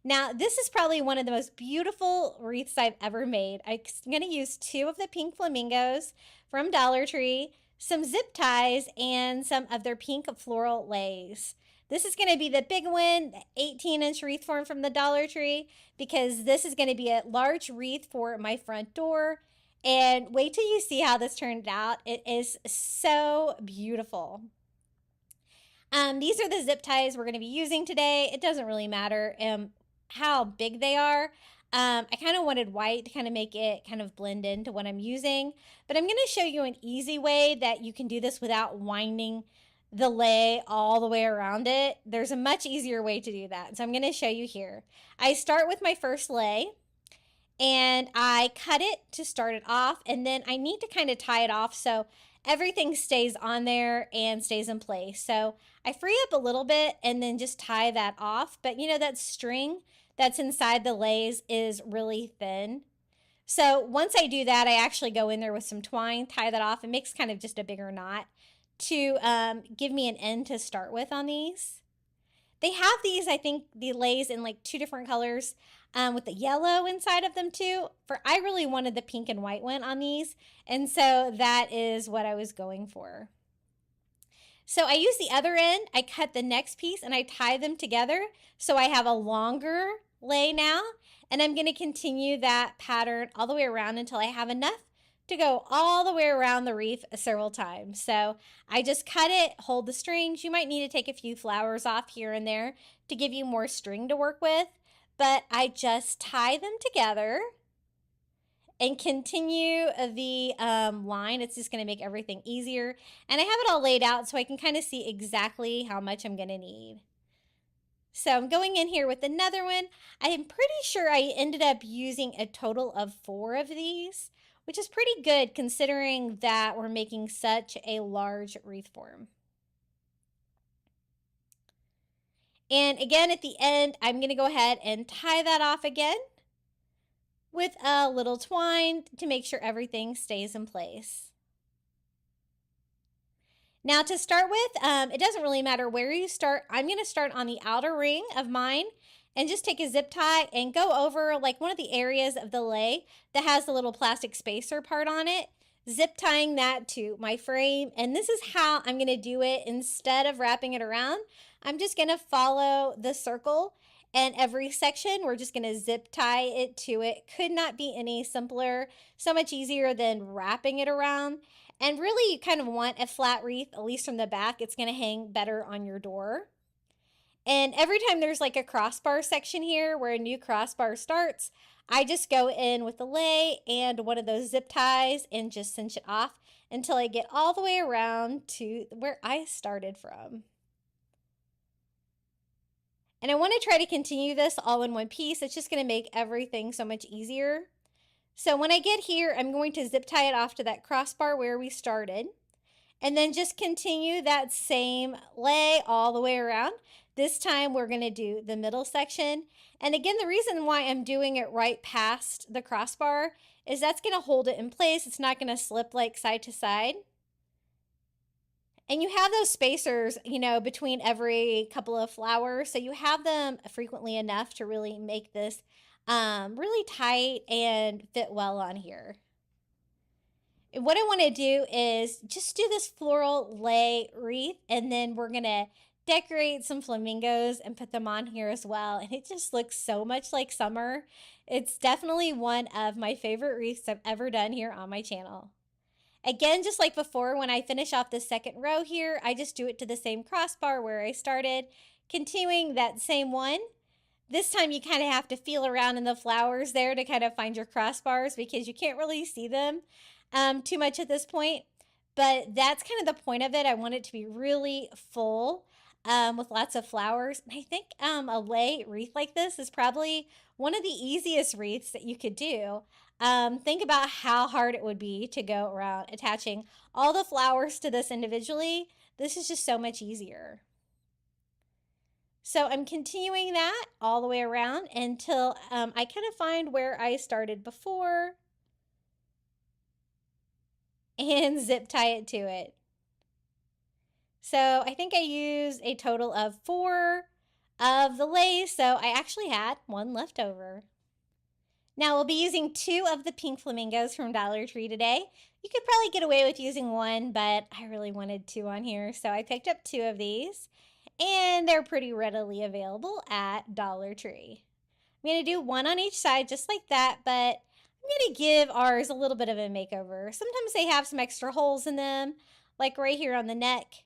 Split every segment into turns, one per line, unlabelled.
Now, this is probably one of the most beautiful wreaths I've ever made. I'm going to use 2 of the pink flamingos from Dollar Tree, some zip ties, and some of their pink floral lace. This is going to be the big one, the 18-inch wreath form from the Dollar Tree, because this is going to be a large wreath for my front door. And wait till you see how this turned out. It is so beautiful. These are the zip ties we're going to be using today. It doesn't really matter how big they are. I kind of wanted white to kind of make it kind of blend into what I'm using. But I'm going to show you an easy way that you can do this without winding the lei all the way around it. There's a much easier way to do that. So I'm going to show you here. I start with my first lei. And I cut it to start it off, and then I need to kind of tie it off so everything stays on there and stays in place. So I free up a little bit and then just tie that off. But you know, that string that's inside the leis is really thin. So once I do that, I actually go in there with some twine, tie that off. It makes kind of just a bigger knot to give me an end to start with on these. They have these, I think, the leis in like 2 different colors with the yellow inside of them too. I really wanted the pink and white one on these, and so that is what I was going for. So I use the other end, I cut the next piece, and I tie them together so I have a longer lei now, and I'm going to continue that pattern all the way around until I have enough to go all the way around the wreath several times. So I just cut it, hold the strings. You might need to take a few flowers off here and there to give you more string to work with, but I just tie them together and continue the line. It's just going to make everything easier. And I have it all laid out so I can kind of see exactly how much I'm going to need. So I'm going in here with another one. I'm pretty sure I ended up using a total of 4 of these, which is pretty good considering that we're making such a large wreath form. And again, at the end, I'm going to go ahead and tie that off again with a little twine to make sure everything stays in place. Now to start with, it doesn't really matter where you start. I'm going to start on the outer ring of mine and just take a zip tie and go over like one of the areas of the lei that has the little plastic spacer part on it, zip tying that to my frame. And this is how I'm going to do it. Instead of wrapping it around, I'm just going to follow the circle, and every section we're just going to zip tie it to it. Could not be any simpler, so much easier than wrapping it around. And really, you kind of want a flat wreath, at least from the back. It's going to hang better on your door. And every time there's like a crossbar section here where a new crossbar starts, I just go in with the lei and one of those zip ties and just cinch it off until I get all the way around to where I started from. And I want to try to continue this all in one piece. It's just going to make everything so much easier. So when I get here, I'm going to zip tie it off to that crossbar where we started. And then just continue that same lei all the way around. This time we're going to do the middle section. And again, the reason why I'm doing it right past the crossbar is that's going to hold it in place. It's not going to slip like side to side. And you have those spacers, you know, between every couple of flowers. So you have them frequently enough to really make this really tight and fit well on here. And what I want to do is just do this floral lei wreath, and then we're going to decorate some flamingos and put them on here as well. And it just looks so much like summer. It's definitely one of my favorite wreaths I've ever done here on my channel. Again, just like before, when I finish off the second row here, I just do it to the same crossbar where I started, continuing that same one. This time you kind of have to feel around in the flowers there to kind of find your crossbars because you can't really see them too much at this point. But that's kind of the point of it. I want it to be really full with lots of flowers. And I think a lei wreath like this is probably one of the easiest wreaths that you could do. Think about how hard it would be to go around attaching all the flowers to this individually. This is just so much easier. So I'm continuing that all the way around until I kind of find where I started before and zip tie it to it. So I think I used a total of 4 of the lace, so I actually had one left over. Now we'll be using 2 of the pink flamingos from Dollar Tree today. You could probably get away with using 1, but I really wanted 2 on here, so I picked up 2 of these. And they're pretty readily available at Dollar Tree. I'm going to do 1 on each side just like that, but I'm going to give ours a little bit of a makeover. Sometimes they have some extra holes in them, like right here on the neck,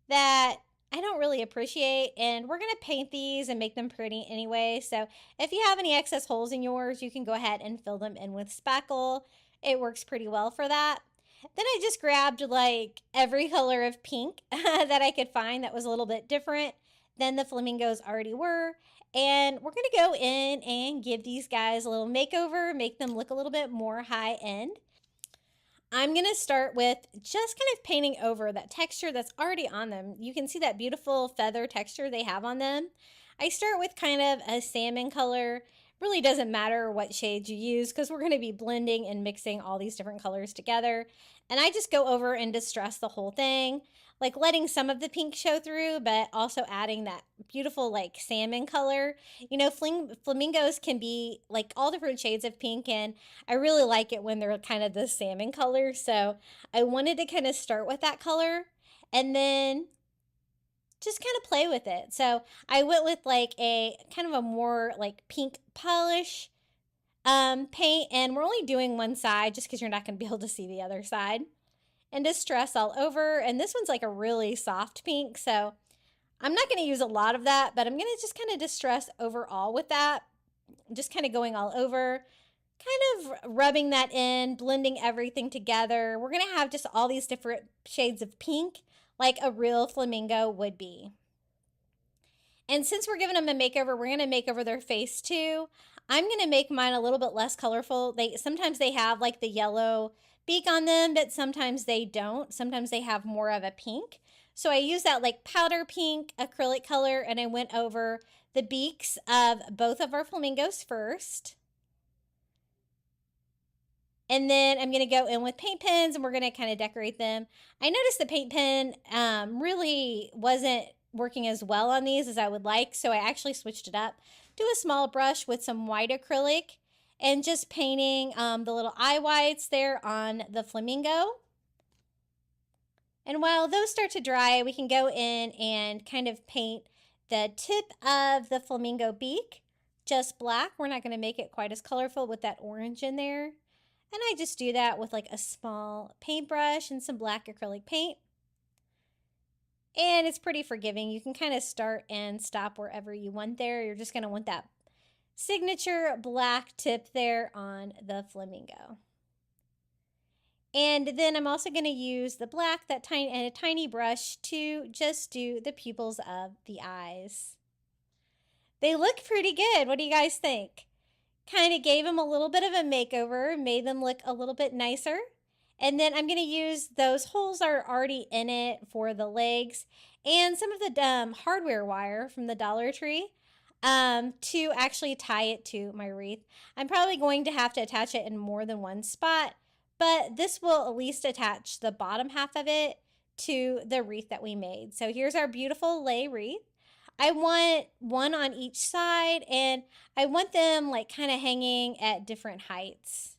that I don't really appreciate, and we're going to paint these and make them pretty anyway. So if you have any excess holes in yours, you can go ahead and fill them in with spackle. It works pretty well for that. Then I just grabbed like every color of pink that I could find that was a little bit different than the flamingos already were. And we're going to go in and give these guys a little makeover, make them look a little bit more high end. I'm going to start with just kind of painting over that texture that's already on them. You can see that beautiful feather texture they have on them. I start with kind of a salmon color. Really doesn't matter what shades you use because we're going to be blending and mixing all these different colors together. And I just go over and distress the whole thing, like letting some of the pink show through, but also adding that beautiful like salmon color. You know, flamingos can be like all different shades of pink, and I really like it when they're kind of the salmon color. So I wanted to kind of start with that color and then just kind of play with it. So I went with like a kind of a more like pink polish paint, and we're only doing one side just because you're not going to be able to see the other side. And distress all over, and this one's like a really soft pink, so I'm not going to use a lot of that, but I'm going to just kind of distress overall with that, just kind of going all over, kind of rubbing that in, blending everything together. We're going to have just all these different shades of pink like a real flamingo would be. And since we're giving them a makeover, we're going to make over their face too. I'm going to make mine a little bit less colorful. Sometimes they have like the yellow beak on them, but sometimes they don't. Sometimes they have more of a pink. So I use that like powder pink acrylic color, and I went over the beaks of both of our flamingos first. And then I'm going to go in with paint pens, and we're going to kind of decorate them. I noticed the paint pen really wasn't working as well on these as I would like, so I actually switched it up to a small brush with some white acrylic and just painting the little eye whites there on the flamingo. And while those start to dry, we can go in and kind of paint the tip of the flamingo beak just black. We're not going to make it quite as colorful with that orange in there. And I just do that with like a small paintbrush and some black acrylic paint. And it's pretty forgiving. You can kind of start and stop wherever you want there. You're just going to want that signature black tip there on the flamingo. And then I'm also going to use the black, that tiny and a tiny brush to just do the pupils of the eyes. They look pretty good. What do you guys think? Kind of gave them a little bit of a makeover, made them look a little bit nicer. And then I'm going to use those holes that are already in it for the legs and some of the hardware wire from the Dollar Tree to actually tie it to my wreath. I'm probably going to have to attach it in more than one spot, but this will at least attach the bottom half of it to the wreath that we made. So here's our beautiful lei wreath. I want one on each side, and I want them like kind of hanging at different heights.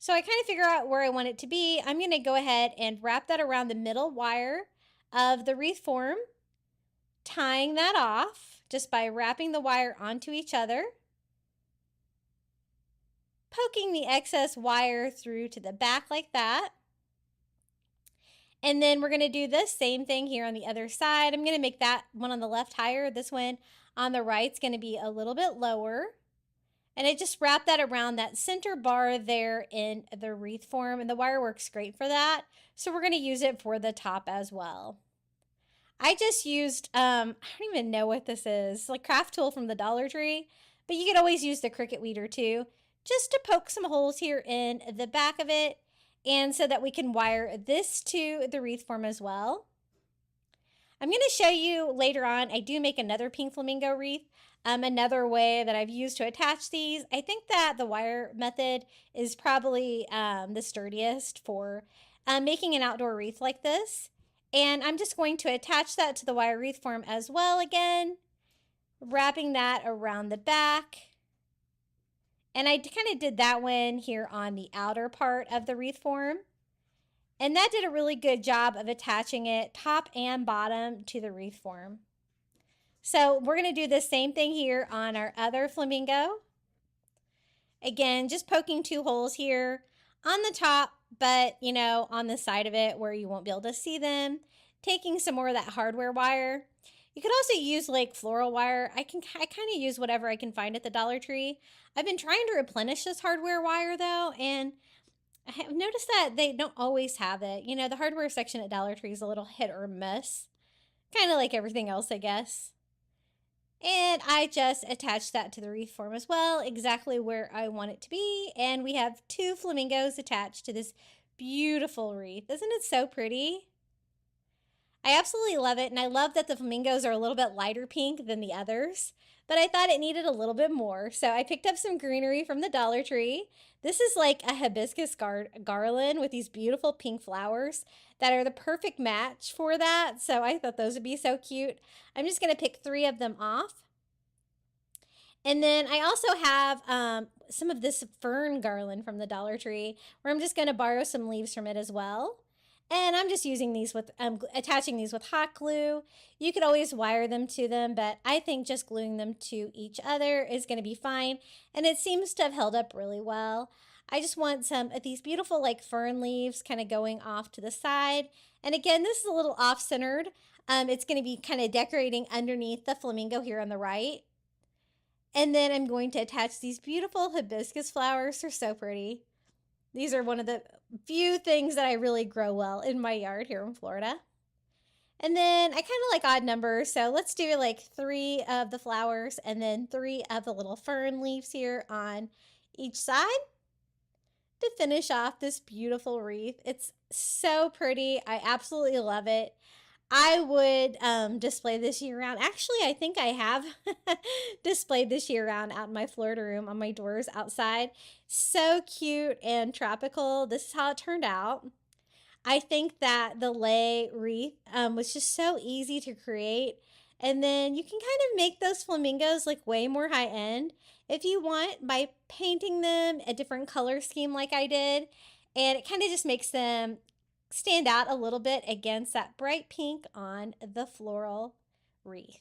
So I kind of figure out where I want it to be. I'm going to go ahead and wrap that around the middle wire of the wreath form, tying that off just by wrapping the wire onto each other, poking the excess wire through to the back like that. And then we're going to do the same thing here on the other side. I'm going to make that one on the left higher. This one on the right is going to be a little bit lower. And I just wrap that around that center bar there in the wreath form. And the wire works great for that. So we're going to use it for the top as well. I just used, I don't even know what this is, like craft tool from the Dollar Tree. But you could always use the Cricut weeder too, just to poke some holes here in the back of it. And so that we can wire this to the wreath form as well. I'm going to show you later on, I do make another pink flamingo wreath. Another way that I've used to attach these. I think that the wire method is probably the sturdiest for making an outdoor wreath like this. And I'm just going to attach that to the wire wreath form as well again. wrapping that around the back. And I kind of did that one here on the outer part of the wreath form. And that did a really good job of attaching it top and bottom to the wreath form. So we're going to do the same thing here on our other flamingo. Again, just poking 2 holes here on the top, but on the side of it where you won't be able to see them. Taking some more of that hardware wire. You could also use like floral wire. I kind of use whatever I can find at the Dollar Tree. I've been trying to replenish this hardware wire though, and I have noticed that they don't always have it. The hardware section at Dollar Tree is a little hit or miss. Kind of like everything else, I guess. And I just attached that to the wreath form as well, exactly where I want it to be. And we have 2 flamingos attached to this beautiful wreath. Isn't it so pretty? I absolutely love it, and I love that the flamingos are a little bit lighter pink than the others, but I thought it needed a little bit more, so I picked up some greenery from the Dollar Tree. This is like a hibiscus garland with these beautiful pink flowers that are the perfect match for that, so I thought those would be so cute. I'm just going to pick 3 of them off. And then I also have some of this fern garland from the Dollar Tree, where I'm just going to borrow some leaves from it as well. And I'm just using these with, attaching these with hot glue. You could always wire them to them, but I think just gluing them to each other is going to be fine. And it seems to have held up really well. I just want some of these beautiful like fern leaves kind of going off to the side. And again, this is a little off-centered. It's going to be kind of decorating underneath the flamingo here on the right. And then I'm going to attach these beautiful hibiscus flowers. They're so pretty. These are one of the few things that I really grow well in my yard here in Florida. And then I kind of like odd numbers, so let's do like 3 of the flowers and then 3 of the little fern leaves here on each side to finish off this beautiful wreath. It's so pretty. I absolutely love it. I would display this year round. Actually, I think I have displayed this year round out in my Florida room on my doors outside. So cute and tropical. This is how it turned out. I think that the lei wreath was just so easy to create. And then you can kind of make those flamingos like way more high end if you want by painting them a different color scheme like I did. And it kind of just makes them stand out a little bit against that bright pink on the floral wreath.